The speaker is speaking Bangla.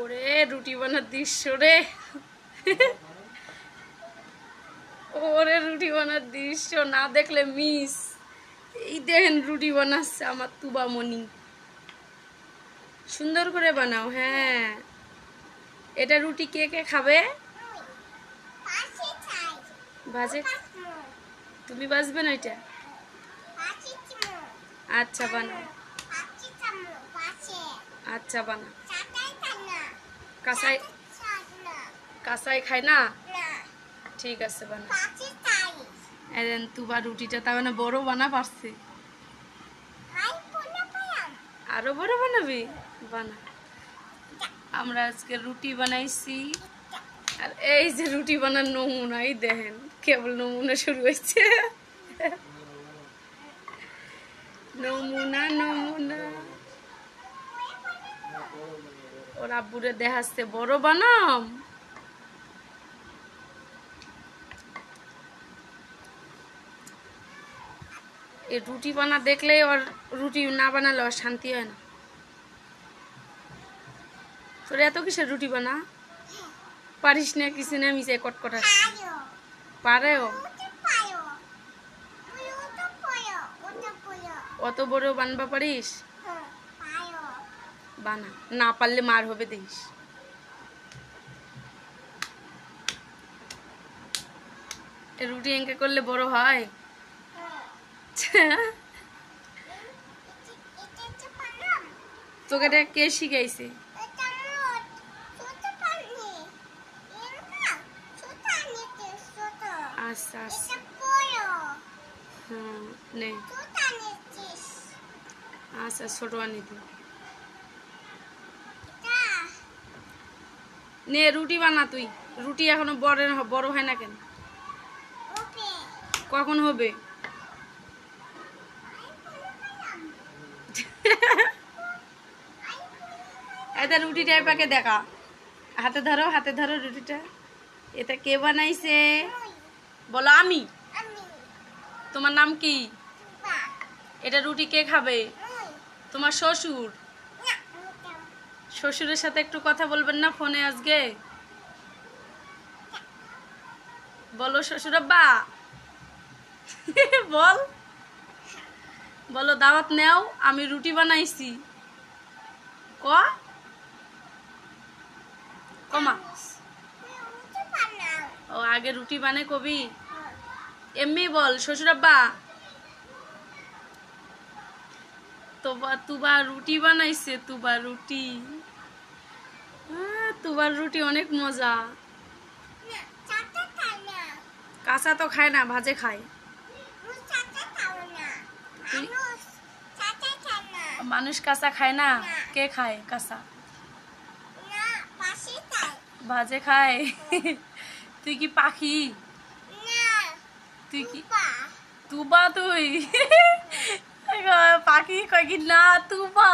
ওরে রুটি বানার দৃশ্য রে, ওরে রুটি বানার দৃশ্য না দেখলে মিস। এই দেখেন রুটি বানাচ্ছে আমার তুবামণি, সুন্দর করে বানাও। হ্যাঁ, এটা রুটি কে কে খাবে? ভাজে তুমি বাজবে না এটা? আচ্ছা বানাও, আচ্ছা বানাও। কাঁচাই কাঁচাই খাই না? ঠিক আছে বানাও। তুবা রুটিটা তার মানে বড় বানা পারছে, আরো বড় বানাবি? বানা। আমরা আজকে রুটি বানাইছি, আর এই যে রুটি বানার নমুনা, এই দেখেন কেবল নমুনা শুরু হয়েছে। নমুনা নমুনা ওর আব্বুরে দেখাচ্ছে বড় বানাম। এই রুটি বানা দেখলে ওর, রুটি না বানালে ওর শান্তি হয় না। তোর এত কিসের রুটি বানা? পারিস না কিছু না, মিশে কটকটা পারেও। অত বড় বানবা পারিস? বানা, না পারলে মার হবে দেখিস। রুটি এঁকে করলে বড় হয়? তোকে কে শিখাইছে? আচ্ছা আচ্ছা, হ্যাঁ নে, আচ্ছা ছোট আনিতে নে। রুটি বানা তুই। রুটি এখনো বড় হয় না কেন? কখন হবে? এটা রুটিটা এপাকে দেখা, হাতে ধরো, হাতে ধরো রুটিটা। এটা কে বানাইছে বলো? আমি। তোমার নাম কি? এটা রুটি কে খাবে? তোমার শ্বশুর। শ্বশুরের সাথে একটু কথা বলবেন না ফোনে আজকে? বলো শ্বশুর আব্বা। বল, বলো দাওয়াত নেও, আমি রুটি বানাইছি। কমা ও আগে রুটি বানে কবি, এমনি বল শ্বশুর আব্বা। তুবা রুটি বানাইছে, তুবা রুটি। তুবার রুটি অনেক মজা। কাঁচা তো খায় না, ভাজে খায়। মানুষ কাঁচা খায় না? কে খায় কাঁচা? ভাজে খায়। তুই কি পাখি? তুই কি তুবা? তুই পাখি কয় কি না তুবা?